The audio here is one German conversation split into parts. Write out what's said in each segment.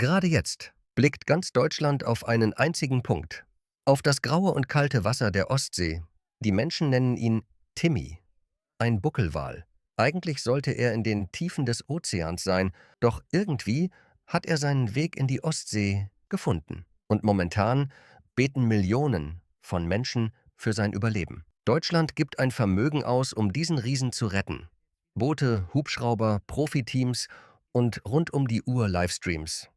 Gerade jetzt blickt ganz Deutschland auf einen einzigen Punkt. Auf das graue und kalte Wasser der Ostsee. Die Menschen nennen ihn Timmy, ein Buckelwal. Eigentlich sollte er in den Tiefen des Ozeans sein, doch irgendwie hat er seinen Weg in die Ostsee gefunden. Und momentan beten Millionen von Menschen für sein Überleben. Deutschland gibt ein Vermögen aus, um diesen Riesen zu retten. Boote, Hubschrauber, Profiteams und rund um die Uhr Livestreams.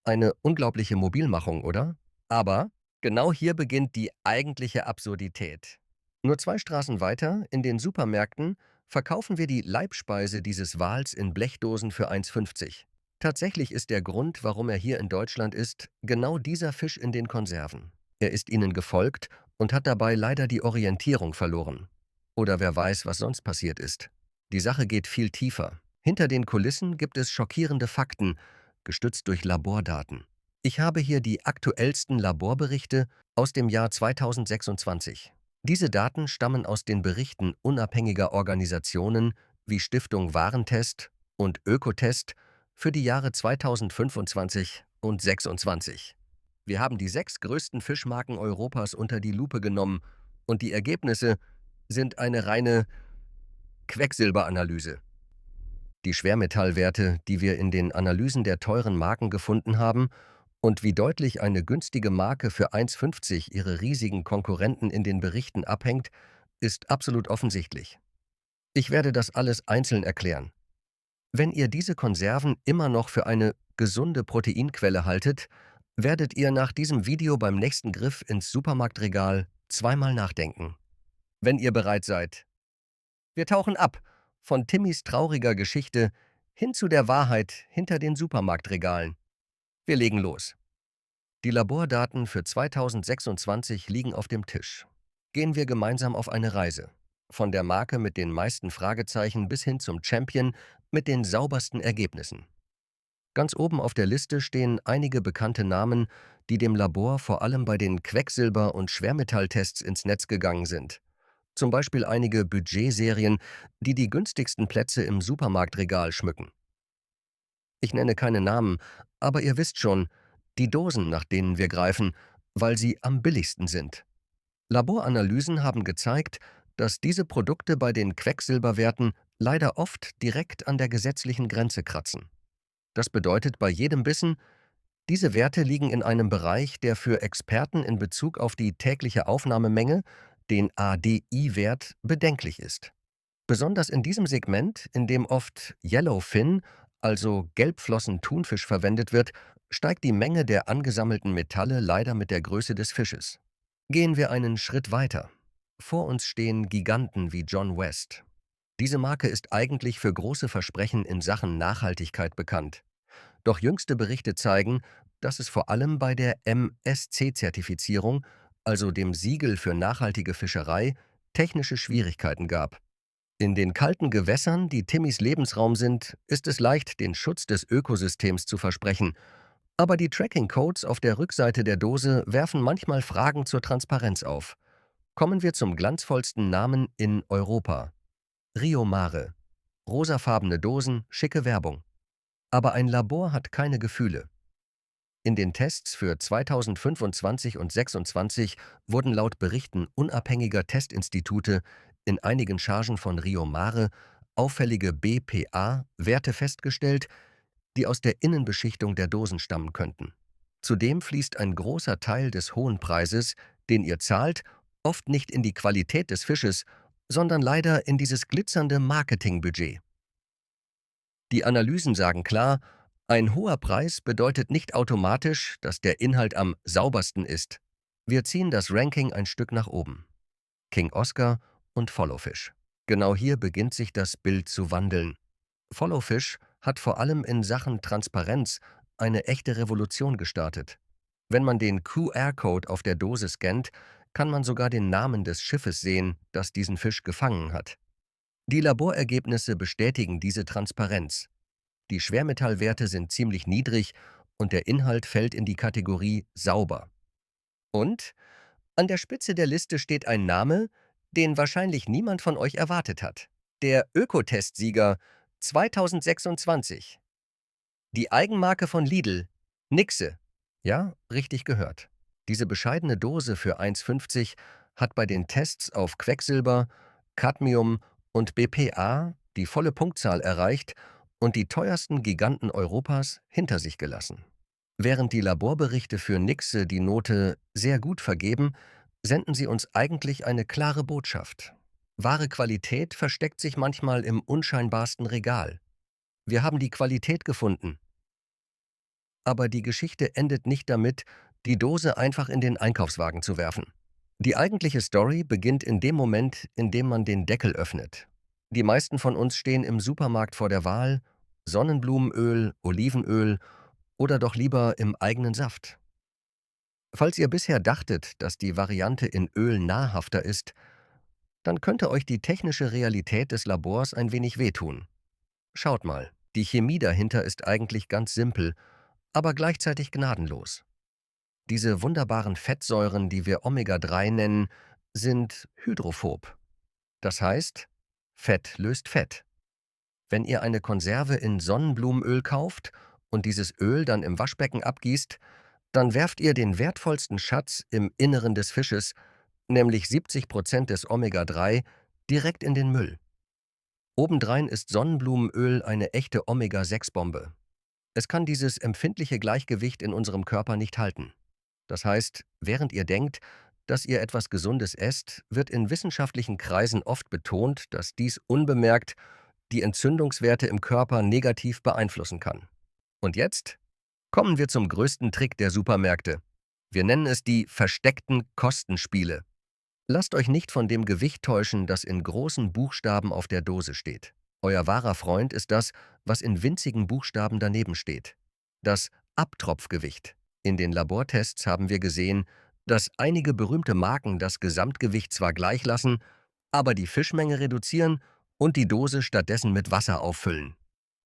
Eine unglaubliche Mobilmachung, oder? Aber genau hier beginnt die eigentliche Absurdität. Nur 2 Straßen weiter, in den Supermärkten, verkaufen wir die Leibspeise dieses Wals in Blechdosen für 1,50. Tatsächlich ist der Grund, warum er hier in Deutschland ist, genau dieser Fisch in den Konserven. Er ist ihnen gefolgt und hat dabei leider die Orientierung verloren. Oder wer weiß, was sonst passiert ist. Die Sache geht viel tiefer. Hinter den Kulissen gibt es schockierende Fakten, gestützt durch Labordaten. Ich habe hier die aktuellsten Laborberichte aus dem Jahr 2026. Diese Daten stammen aus den Berichten unabhängiger Organisationen wie Stiftung Warentest und Ökotest für die Jahre 2025 und 2026. Wir haben die 6 größten Fischmarken Europas unter die Lupe genommen und die Ergebnisse sind eine reine Quecksilberanalyse. Die Schwermetallwerte, die wir in den Analysen der teuren Marken gefunden haben und wie deutlich eine günstige Marke für 1,50 ihre riesigen Konkurrenten in den Berichten abhängt, ist absolut offensichtlich. Ich werde das alles einzeln erklären. Wenn ihr diese Konserven immer noch für eine gesunde Proteinquelle haltet, werdet ihr nach diesem Video beim nächsten Griff ins Supermarktregal zweimal nachdenken. Wenn ihr bereit seid. Wir tauchen ab von Timmys trauriger Geschichte hin zu der Wahrheit hinter den Supermarktregalen. Wir legen los. Die Labordaten für 2026 liegen auf dem Tisch. Gehen wir gemeinsam auf eine Reise. Von der Marke mit den meisten Fragezeichen bis hin zum Champion mit den saubersten Ergebnissen. Ganz oben auf der Liste stehen einige bekannte Namen, die dem Labor vor allem bei den Quecksilber- und Schwermetalltests ins Netz gegangen sind. Zum Beispiel einige Budgetserien, die die günstigsten Plätze im Supermarktregal schmücken. Ich nenne keine Namen, aber ihr wisst schon, die Dosen, nach denen wir greifen, weil sie am billigsten sind. Laboranalysen haben gezeigt, dass diese Produkte bei den Quecksilberwerten leider oft direkt an der gesetzlichen Grenze kratzen. Das bedeutet bei jedem Bissen, diese Werte liegen in einem Bereich, der für Experten in Bezug auf die tägliche Aufnahmemenge, den ADI-Wert, bedenklich ist. Besonders in diesem Segment, in dem oft Yellowfin, also Gelbflossen-Thunfisch verwendet wird, steigt die Menge der angesammelten Metalle leider mit der Größe des Fisches. Gehen wir einen Schritt weiter. Vor uns stehen Giganten wie John West. Diese Marke ist eigentlich für große Versprechen in Sachen Nachhaltigkeit bekannt. Doch jüngste Berichte zeigen, dass es vor allem bei der MSC-Zertifizierung, also dem Siegel für nachhaltige Fischerei, technische Schwierigkeiten gab. In den kalten Gewässern, die Timmys Lebensraum sind, ist es leicht, den Schutz des Ökosystems zu versprechen. Aber die Tracking-Codes auf der Rückseite der Dose werfen manchmal Fragen zur Transparenz auf. Kommen wir zum glanzvollsten Namen in Europa. Rio Mare. Rosafarbene Dosen, schicke Werbung. Aber ein Labor hat keine Gefühle. In den Tests für 2025 und 2026 wurden laut Berichten unabhängiger Testinstitute in einigen Chargen von Rio Mare auffällige BPA-Werte festgestellt, die aus der Innenbeschichtung der Dosen stammen könnten. Zudem fließt ein großer Teil des hohen Preises, den ihr zahlt, oft nicht in die Qualität des Fisches, sondern leider in dieses glitzernde Marketingbudget. Die Analysen sagen klar, ein hoher Preis bedeutet nicht automatisch, dass der Inhalt am saubersten ist. Wir ziehen das Ranking ein Stück nach oben. King Oscar und Followfish. Genau hier beginnt sich das Bild zu wandeln. Followfish hat vor allem in Sachen Transparenz eine echte Revolution gestartet. Wenn man den QR-Code auf der Dose scannt, kann man sogar den Namen des Schiffes sehen, das diesen Fisch gefangen hat. Die Laborergebnisse bestätigen diese Transparenz. Die Schwermetallwerte sind ziemlich niedrig und der Inhalt fällt in die Kategorie sauber. Und an der Spitze der Liste steht ein Name, den wahrscheinlich niemand von euch erwartet hat. Der Ökotest-Sieger 2026. Die Eigenmarke von Lidl, Nixe. Ja, richtig gehört. Diese bescheidene Dose für 1,50 hat bei den Tests auf Quecksilber, Cadmium und BPA die volle Punktzahl erreicht und die teuersten Giganten Europas hinter sich gelassen. Während die Laborberichte für Nixe die Note sehr gut vergeben, senden sie uns eigentlich eine klare Botschaft. Wahre Qualität versteckt sich manchmal im unscheinbarsten Regal. Wir haben die Qualität gefunden. Aber die Geschichte endet nicht damit, die Dose einfach in den Einkaufswagen zu werfen. Die eigentliche Story beginnt in dem Moment, in dem man den Deckel öffnet. Die meisten von uns stehen im Supermarkt vor der Wahl: Sonnenblumenöl, Olivenöl oder doch lieber im eigenen Saft. Falls ihr bisher dachtet, dass die Variante in Öl nahrhafter ist, dann könnte euch die technische Realität des Labors ein wenig wehtun. Schaut mal, die Chemie dahinter ist eigentlich ganz simpel, aber gleichzeitig gnadenlos. Diese wunderbaren Fettsäuren, die wir Omega-3 nennen, sind hydrophob. Das heißt, Fett löst Fett. Wenn ihr eine Konserve in Sonnenblumenöl kauft und dieses Öl dann im Waschbecken abgießt, dann werft ihr den wertvollsten Schatz im Inneren des Fisches, nämlich 70% des Omega-3, direkt in den Müll. Obendrein ist Sonnenblumenöl eine echte Omega-6-Bombe. Es kann dieses empfindliche Gleichgewicht in unserem Körper nicht halten. Das heißt, während ihr denkt, dass ihr etwas Gesundes esst, wird in wissenschaftlichen Kreisen oft betont, dass dies unbemerkt die Entzündungswerte im Körper negativ beeinflussen kann. Und jetzt kommen wir zum größten Trick der Supermärkte. Wir nennen es die versteckten Kostenspiele. Lasst euch nicht von dem Gewicht täuschen, das in großen Buchstaben auf der Dose steht. Euer wahrer Freund ist das, was in winzigen Buchstaben daneben steht. Das Abtropfgewicht. In den Labortests haben wir gesehen, dass einige berühmte Marken das Gesamtgewicht zwar gleich lassen, aber die Fischmenge reduzieren und die Dose stattdessen mit Wasser auffüllen.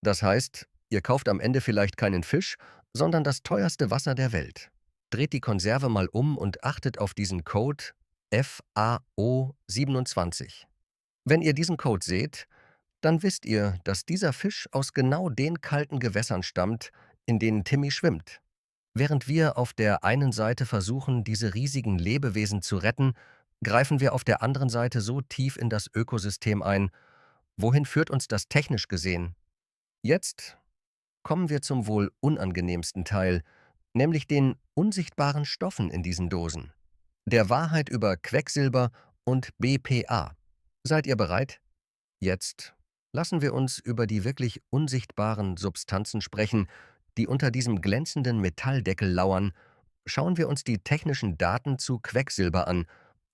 Das heißt, ihr kauft am Ende vielleicht keinen Fisch, sondern das teuerste Wasser der Welt. Dreht die Konserve mal um und achtet auf diesen Code FAO27. Wenn ihr diesen Code seht, dann wisst ihr, dass dieser Fisch aus genau den kalten Gewässern stammt, in denen Timmy schwimmt. Während wir auf der einen Seite versuchen, diese riesigen Lebewesen zu retten, greifen wir auf der anderen Seite so tief in das Ökosystem ein. Wohin führt uns das technisch gesehen? Jetzt kommen wir zum wohl unangenehmsten Teil, nämlich den unsichtbaren Stoffen in diesen Dosen. Der Wahrheit über Quecksilber und BPA. Seid ihr bereit? Jetzt lassen wir uns über die wirklich unsichtbaren Substanzen sprechen, die unter diesem glänzenden Metalldeckel lauern. Schauen wir uns die technischen Daten zu Quecksilber an,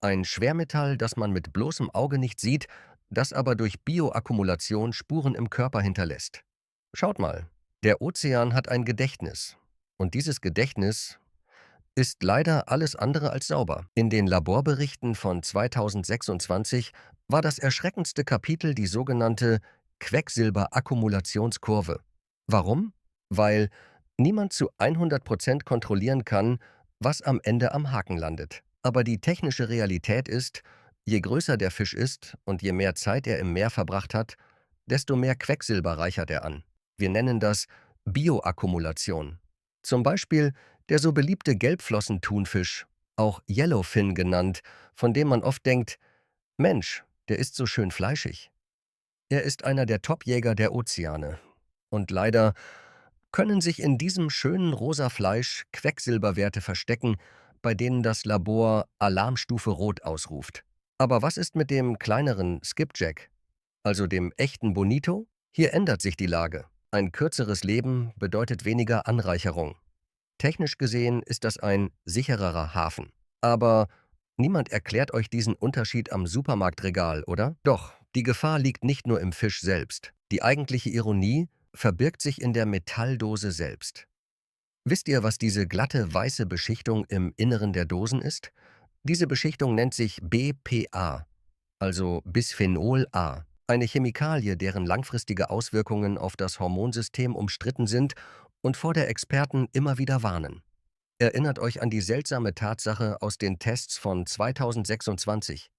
ein Schwermetall, das man mit bloßem Auge nicht sieht, das aber durch Bioakkumulation Spuren im Körper hinterlässt. Schaut mal, der Ozean hat ein Gedächtnis. Und dieses Gedächtnis ist leider alles andere als sauber. In den Laborberichten von 2026 war das erschreckendste Kapitel die sogenannte Quecksilberakkumulationskurve. Warum? Weil niemand zu 100% kontrollieren kann, was am Ende am Haken landet. Aber die technische Realität ist, je größer der Fisch ist und je mehr Zeit er im Meer verbracht hat, desto mehr Quecksilber reichert er an. Wir nennen das Bioakkumulation. Zum Beispiel der so beliebte Gelbflossenthunfisch, auch Yellowfin genannt, von dem man oft denkt, Mensch, der ist so schön fleischig. Er ist einer der Topjäger der Ozeane. Und leider können sich in diesem schönen rosa Fleisch Quecksilberwerte verstecken, bei denen das Labor Alarmstufe Rot ausruft. Aber was ist mit dem kleineren Skipjack, also dem echten Bonito? Hier ändert sich die Lage. Ein kürzeres Leben bedeutet weniger Anreicherung. Technisch gesehen ist das ein sichererer Hafen. Aber niemand erklärt euch diesen Unterschied am Supermarktregal, oder? Doch, die Gefahr liegt nicht nur im Fisch selbst. Die eigentliche Ironie verbirgt sich in der Metalldose selbst. Wisst ihr, was diese glatte weiße Beschichtung im Inneren der Dosen ist? Diese Beschichtung nennt sich BPA, also Bisphenol A. Eine Chemikalie, deren langfristige Auswirkungen auf das Hormonsystem umstritten sind und vor der Experten immer wieder warnen. Erinnert euch an die seltsame Tatsache aus den Tests von 2026.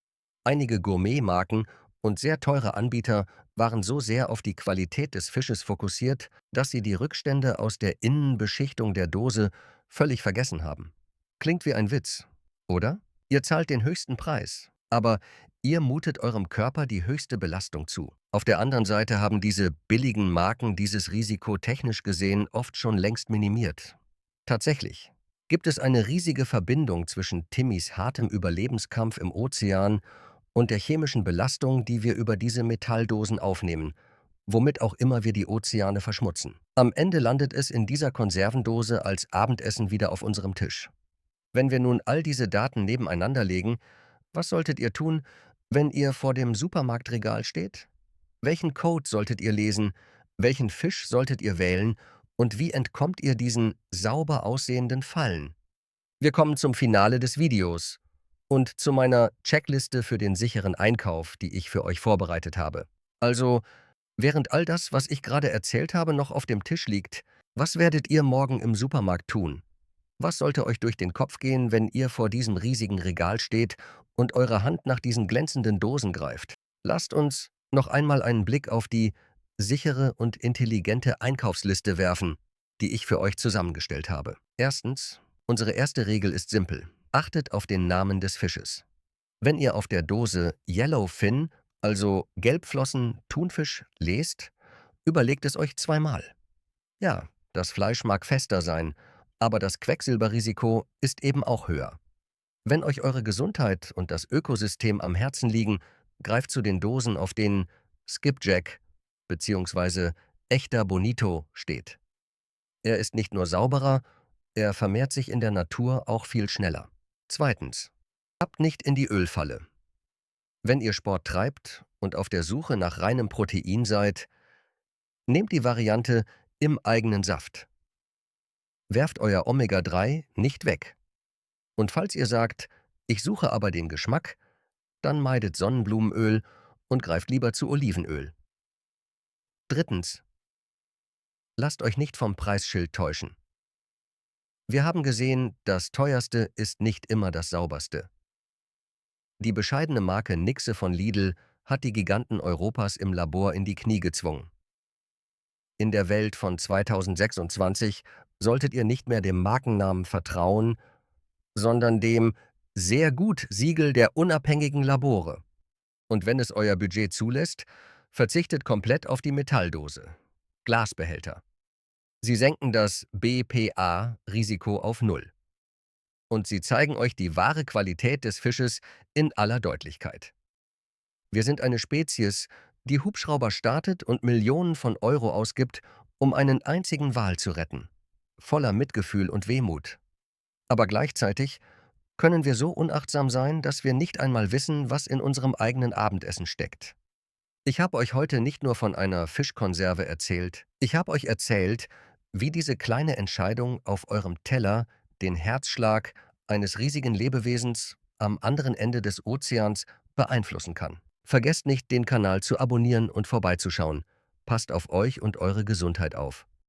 Einige Gourmetmarken Und sehr teure Anbieter waren so sehr auf die Qualität des Fisches fokussiert, dass sie die Rückstände aus der Innenbeschichtung der Dose völlig vergessen haben. Klingt wie ein Witz, oder? Ihr zahlt den höchsten Preis, aber ihr mutet eurem Körper die höchste Belastung zu. Auf der anderen Seite haben diese billigen Marken dieses Risiko technisch gesehen oft schon längst minimiert. Tatsächlich gibt es eine riesige Verbindung zwischen Timmys hartem Überlebenskampf im Ozean und der chemischen Belastung, die wir über diese Metalldosen aufnehmen, womit auch immer wir die Ozeane verschmutzen. Am Ende landet es in dieser Konservendose als Abendessen wieder auf unserem Tisch. Wenn wir nun all diese Daten nebeneinander legen, was solltet ihr tun, wenn ihr vor dem Supermarktregal steht? Welchen Code solltet ihr lesen? Welchen Fisch solltet ihr wählen? Und wie entkommt ihr diesen sauber aussehenden Fallen? Wir kommen zum Finale des Videos und zu meiner Checkliste für den sicheren Einkauf, die ich für euch vorbereitet habe. Also, während all das, was ich gerade erzählt habe, noch auf dem Tisch liegt, was werdet ihr morgen im Supermarkt tun? Was sollte euch durch den Kopf gehen, wenn ihr vor diesem riesigen Regal steht und eure Hand nach diesen glänzenden Dosen greift? Lasst uns noch einmal einen Blick auf die sichere und intelligente Einkaufsliste werfen, die ich für euch zusammengestellt habe. Erstens, unsere erste Regel ist simpel. Achtet auf den Namen des Fisches. Wenn ihr auf der Dose Yellowfin, also Gelbflossen Thunfisch, lest, überlegt es euch zweimal. Ja, das Fleisch mag fester sein, aber das Quecksilberrisiko ist eben auch höher. Wenn euch eure Gesundheit und das Ökosystem am Herzen liegen, greift zu den Dosen, auf denen Skipjack bzw. echter Bonito steht. Er ist nicht nur sauberer, er vermehrt sich in der Natur auch viel schneller. Zweitens, tappt nicht in die Ölfalle. Wenn ihr Sport treibt und auf der Suche nach reinem Protein seid, nehmt die Variante im eigenen Saft. Werft euer Omega-3 nicht weg. Und falls ihr sagt, ich suche aber den Geschmack, dann meidet Sonnenblumenöl und greift lieber zu Olivenöl. Drittens, lasst euch nicht vom Preisschild täuschen. Wir haben gesehen, das teuerste ist nicht immer das sauberste. Die bescheidene Marke Nixe von Lidl hat die Giganten Europas im Labor in die Knie gezwungen. In der Welt von 2026 solltet ihr nicht mehr dem Markennamen vertrauen, sondern dem sehr gut Siegel der unabhängigen Labore. Und wenn es euer Budget zulässt, verzichtet komplett auf die Metalldose. Glasbehälter. Sie senken das BPA-Risiko auf Null. Und sie zeigen euch die wahre Qualität des Fisches in aller Deutlichkeit. Wir sind eine Spezies, die Hubschrauber startet und Millionen von Euro ausgibt, um einen einzigen Wal zu retten. Voller Mitgefühl und Wehmut. Aber gleichzeitig können wir so unachtsam sein, dass wir nicht einmal wissen, was in unserem eigenen Abendessen steckt. Ich habe euch heute nicht nur von einer Fischkonserve erzählt, ich habe euch erzählt, wie diese kleine Entscheidung auf eurem Teller den Herzschlag eines riesigen Lebewesens am anderen Ende des Ozeans beeinflussen kann. Vergesst nicht, den Kanal zu abonnieren und vorbeizuschauen. Passt auf euch und eure Gesundheit auf.